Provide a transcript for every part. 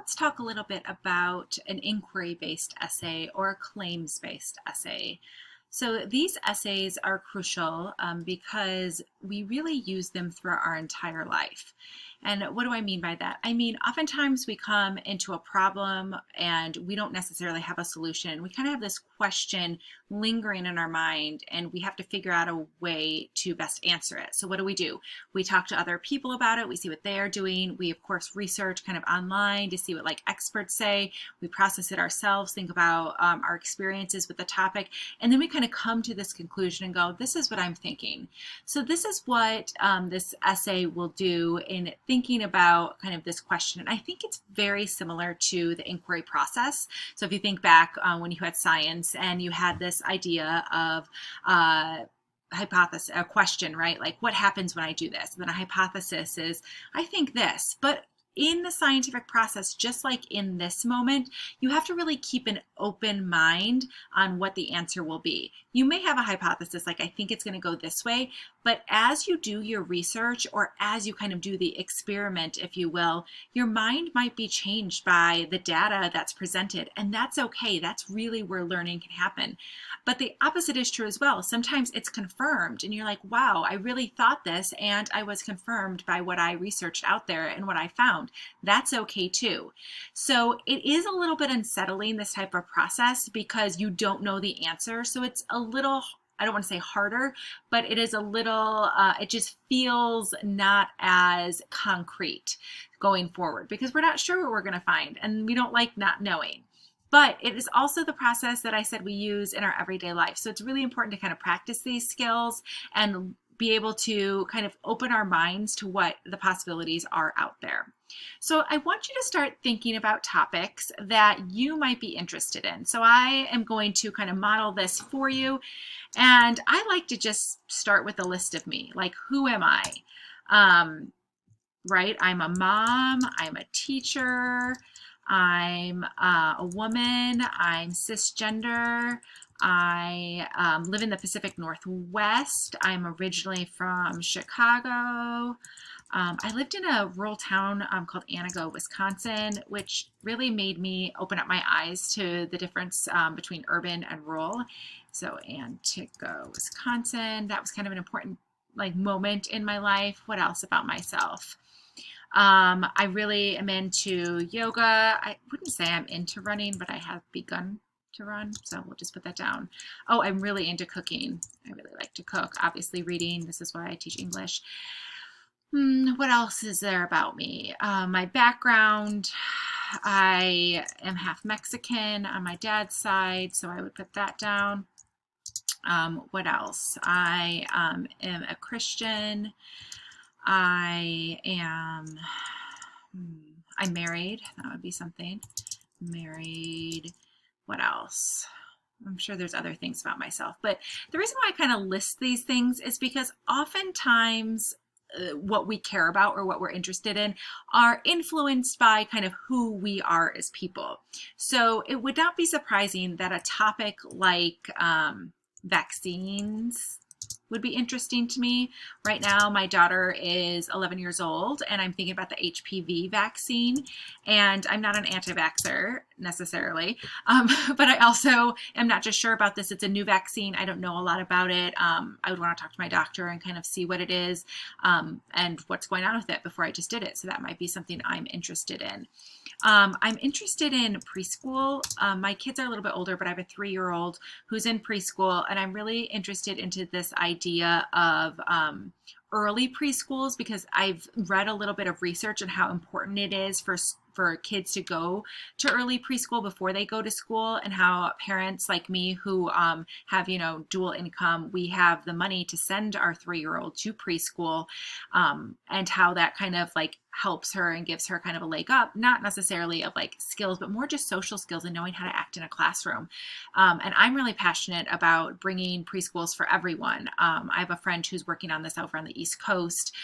let's talk a little bit about an inquiry-based essay or a claims-based essay. So these essays are crucial because we really use them throughout our entire life. And what do I mean by that? I mean, oftentimes we come into a problem and we don't necessarily have a solution. We kind of have this question lingering in our mind and we have to figure out a way to best answer it. So what do? We talk to other people about it. We see what they are doing. We, of course, research kind of online to see what like experts say. We process it ourselves, think about our experiences with the topic, and then we kind of come to this conclusion and go, this is what I'm thinking. So this is what this essay will do in thinking about kind of this question. And I think it's very similar to the inquiry process. So if you think back when you had science and you had this idea of hypothesis, a question, right? Like what happens when I do this? And then a hypothesis is, I think this, but in the scientific process, just like in this moment, you have to really keep an open mind on what the answer will be. You may have a hypothesis like, I think it's going to go this way, but as you do your research or as you kind of do the experiment, if you will, your mind might be changed by the data that's presented, and that's okay. That's really where learning can happen. But the opposite is true as well. Sometimes it's confirmed and you're like, wow, I really thought this and I was confirmed by what I researched out there and what I found. That's okay too. So it is a little bit unsettling, this type of process, because you don't know the answer. So it's a little, I don't want to say harder, but it is a little, it just feels not as concrete going forward because we're not sure what we're going to find and we don't like not knowing. But it is also the process that I said we use in our everyday life. So it's really important to kind of practice these skills and be able to kind of open our minds to what the possibilities are out there. So I want you to start thinking about topics that you might be interested in. So I am going to kind of model this for you. And I like to just start with a list of me, like who am I? Right? I'm a mom, I'm a teacher, I'm a woman, I'm cisgender, I live in the Pacific Northwest, I'm originally from Chicago. I lived in a rural town called Antigo, Wisconsin, which really made me open up my eyes to the difference between urban and rural. So Antigo, Wisconsin, that was kind of an important like moment in my life. What else about myself? I really am into yoga. I wouldn't say I'm into running, but I have begun to run, so we'll just put that down. Oh, I'm really into cooking. I really like to cook. Obviously, reading. This is why I teach English. What else is there about me? My background. I am half Mexican on my dad's side, so I would put that down. What else? I am a Christian. I'm married. That would be something. Married. What else? I'm sure there's other things about myself. But the reason why I kind of list these things is because oftentimes what we care about or what we're interested in are influenced by kind of who we are as people. So it would not be surprising that a topic like vaccines would be interesting to me. Right now, my daughter is 11 years old and I'm thinking about the HPV vaccine. And I'm not an anti-vaxxer necessarily, but I also am not just sure about this. It's a new vaccine. I don't know a lot about it. I would want to talk to my doctor and kind of see what it is and what's going on with it before I just did it. So that might be something I'm interested in. I'm interested in preschool. My kids are a little bit older, but I have a 3-year-old who's in preschool, and I'm really interested into this idea of early preschools because I've read a little bit of research on how important it is for kids to go to early preschool before they go to school, and how parents like me who have, dual income, we have the money to send our 3-year-old to preschool, and how that kind of like helps her and gives her kind of a leg up, not necessarily of like skills, but more just social skills and knowing how to act in a classroom. And I'm really passionate about bringing preschools for everyone. I have a friend who's working on this over on the East Coast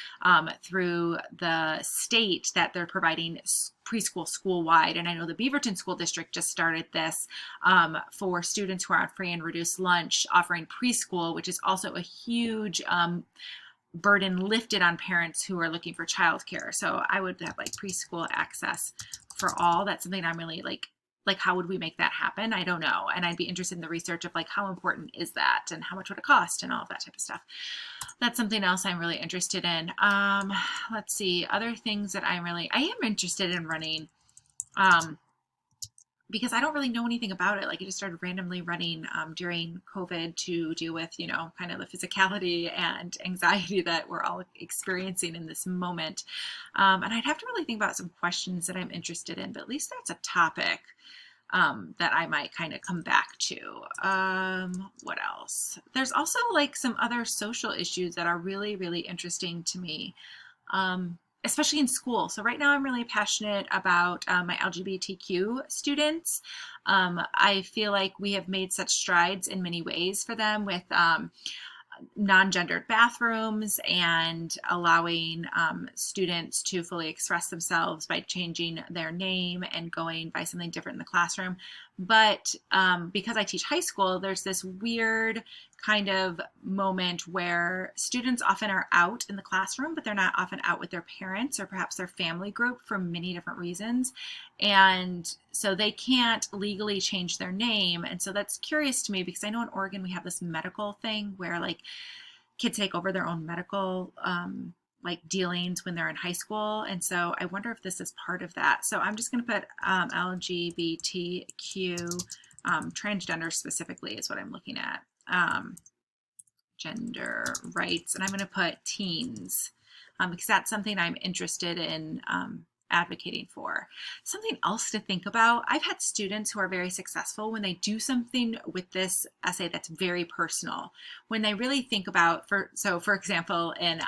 through the state that they're providing preschool school-wide. And I know the Beaverton School District just started this for students who are on free and reduced lunch, offering preschool, which is also a huge burden lifted on parents who are looking for childcare. So I would have like preschool access for all. That's something I'm really like how would we make that happen? I don't know. And I'd be interested in the research of like how important is that and how much would it cost and all of that type of stuff. That's something else I'm really interested in. Let's see, other things that I am interested in running. Because I don't really know anything about it. Like I just started randomly running during COVID to deal with, kind of the physicality and anxiety that we're all experiencing in this moment. And I'd have to really think about some questions that I'm interested in, but at least that's a topic that I might kind of come back to. What else? There's also like some other social issues that are really, really interesting to me. Especially in school. So right now I'm really passionate about my LGBTQ students. I feel like we have made such strides in many ways for them with non-gendered bathrooms and allowing students to fully express themselves by changing their name and going by something different in the classroom. But because I teach high school, there's this weird kind of moment where students often are out in the classroom, but they're not often out with their parents or perhaps their family group for many different reasons. And so they can't legally change their name. And so that's curious to me because I know in Oregon we have this medical thing where like kids take over their own medical like dealings when they're in high school. And so I wonder if this is part of that. So I'm just going to put LGBTQ, transgender specifically is what I'm looking at. Gender rights, and I'm going to put teens because that's something I'm interested in advocating for. Something else to think about, I've had students who are very successful when they do something with this essay that's very personal, when they really think about, for example, in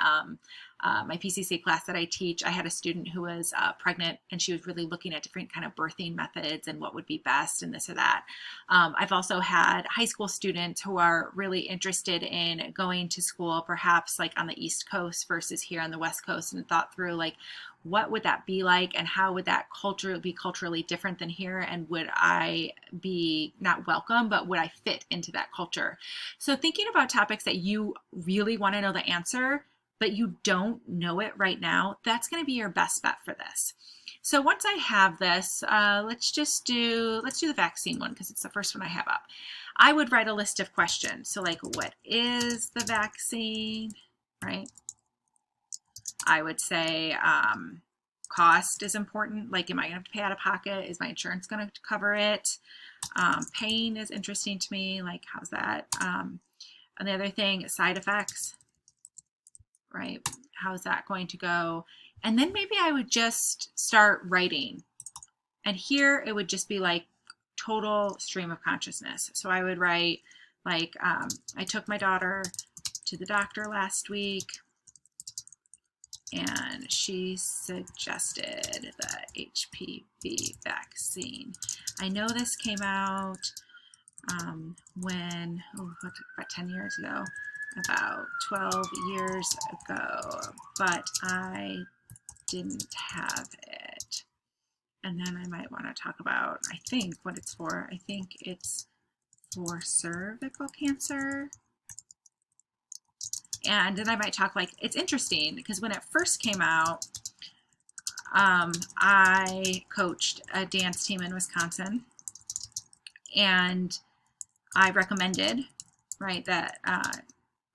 my PCC class that I teach, I had a student who was pregnant and she was really looking at different kind of birthing methods and what would be best and this or that. I've also had high school students who are really interested in going to school, perhaps like on the East Coast versus here on the West Coast, and thought through like, what would that be like and how would that culture be culturally different than here, and would I be not welcome, but would I fit into that culture? So thinking about topics that you really want to know the answer but you don't know it right now, that's going to be your best bet for this. So once I have this, let's do the vaccine one because it's the first one I have up. I would write a list of questions. So like, what is the vaccine, right? I would say cost is important. Like, am I going to have to pay out of pocket? Is my insurance going to cover it? Pain is interesting to me. Like, how's that? And the other thing, side effects, right? How's that going to go? And then maybe I would just start writing. And here it would just be like total stream of consciousness. So I would write like, I took my daughter to the doctor last week and she suggested the HPV vaccine. I know this came out when, about 10 years ago, about 12 years ago, but I didn't have it. And then I might want to talk about, I think, what it's for. I think it's for cervical cancer. And then I might talk like, it's interesting because when it first came out, I coached a dance team in Wisconsin, and I recommended, right, that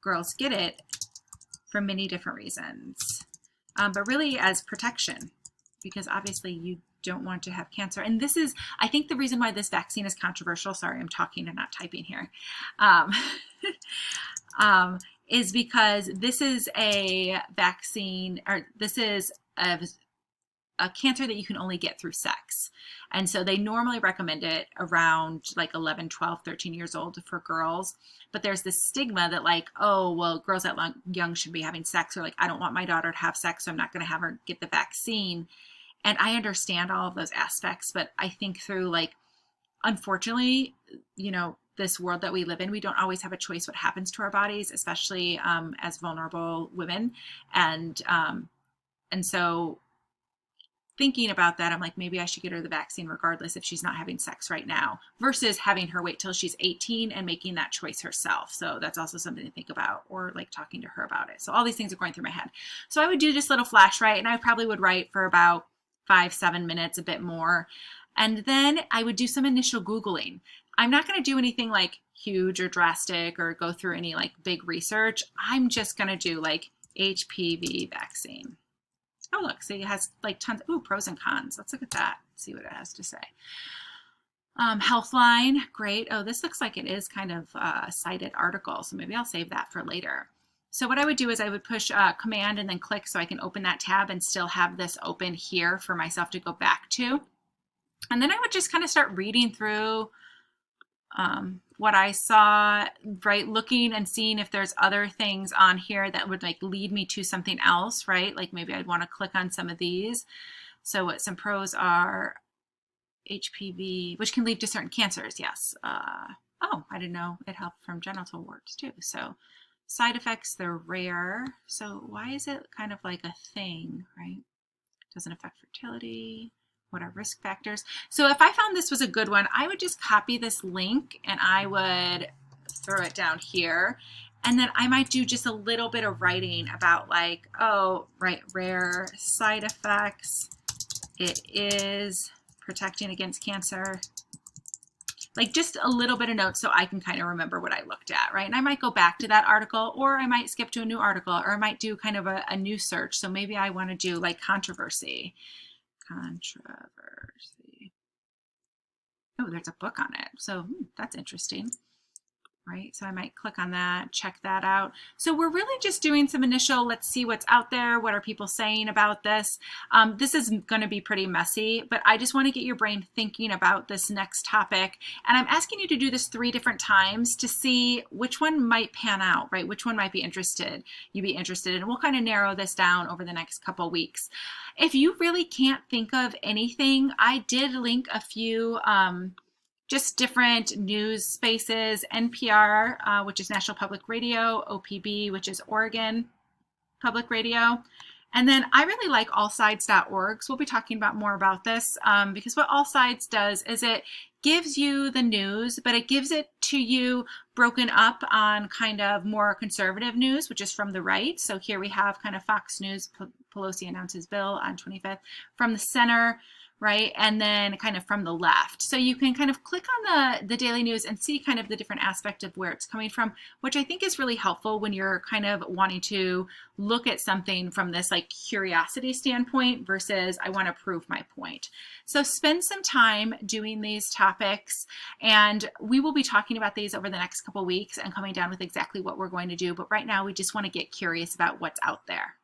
girls get it for many different reasons, but really as protection, because obviously you don't want to have cancer. And this is, I think, the reason why this vaccine is controversial. Sorry, I'm talking and not typing here. Is because this is a vaccine, or this is a cancer that you can only get through sex. And so they normally recommend it around like 11, 12, 13 years old for girls. But there's this stigma that like, oh, well, girls that young should be having sex, or like, I don't want my daughter to have sex, so I'm not going to have her get the vaccine. And I understand all of those aspects, but I think through like, unfortunately, this world that we live in, we don't always have a choice what happens to our bodies, especially as vulnerable women. And so thinking about that, I'm like, maybe I should get her the vaccine regardless if she's not having sex right now, versus having her wait till she's 18 and making that choice herself. So that's also something to think about, or like talking to her about it. So all these things are going through my head. So I would do this little flash write, and I probably would write for about 5-7 minutes, a bit more. And then I would do some initial Googling. I'm not going to do anything like huge or drastic or go through any like big research. I'm just going to do like HPV vaccine. Oh, look, see, it has like tons, ooh, pros and cons. Let's look at that, see what it has to say. Healthline, great. Oh, this looks like it is kind of a cited article, so maybe I'll save that for later. So what I would do is I would push Command and then click so I can open that tab and still have this open here for myself to go back to. And then I would just kind of start reading through what I saw, right? Looking and seeing if there's other things on here that would like lead me to something else, right? Like maybe I'd want to click on some of these. So what some pros are, HPV, which can lead to certain cancers, yes. Oh, I didn't know it helped from genital warts too. So side effects, they're rare. So why is it kind of like a thing, right? Doesn't affect fertility. What are risk factors? So if I found this was a good one, I would just copy this link and I would throw it down here. And then I might do just a little bit of writing about like, oh, right, rare side effects. It is protecting against cancer. Like just a little bit of notes so I can kind of remember what I looked at, right? And I might go back to that article, or I might skip to a new article, or I might do kind of a new search. So maybe I want to do like controversy. Oh, there's a book on it. So that's interesting, right? So I might click on that, check that out. So we're really just doing some initial, let's see what's out there. What are people saying about this? This is going to be pretty messy, but I just want to get your brain thinking about this next topic. And I'm asking you to do this 3 different times to see which one might pan out, right? Which one might be interested, you'd be interested in. We'll kind of narrow this down over the next couple of weeks. If you really can't think of anything, I did link a few just different news spaces, NPR, which is National Public Radio, OPB, which is Oregon Public Radio. And then I really like allsides.org. So we'll be talking about more about this because what All Sides does is it gives you the news, but it gives it to you broken up on kind of more conservative news, which is from the right. So here we have kind of Fox News, Pelosi announces bill on 25th, from the center, right? And then kind of from the left. So you can kind of click on the daily news and see kind of the different aspect of where it's coming from, which I think is really helpful when you're kind of wanting to look at something from this like curiosity standpoint versus I want to prove my point. So spend some time doing these topics, and we will be talking about these over the next couple of weeks and coming down with exactly what we're going to do. But right now we just want to get curious about what's out there.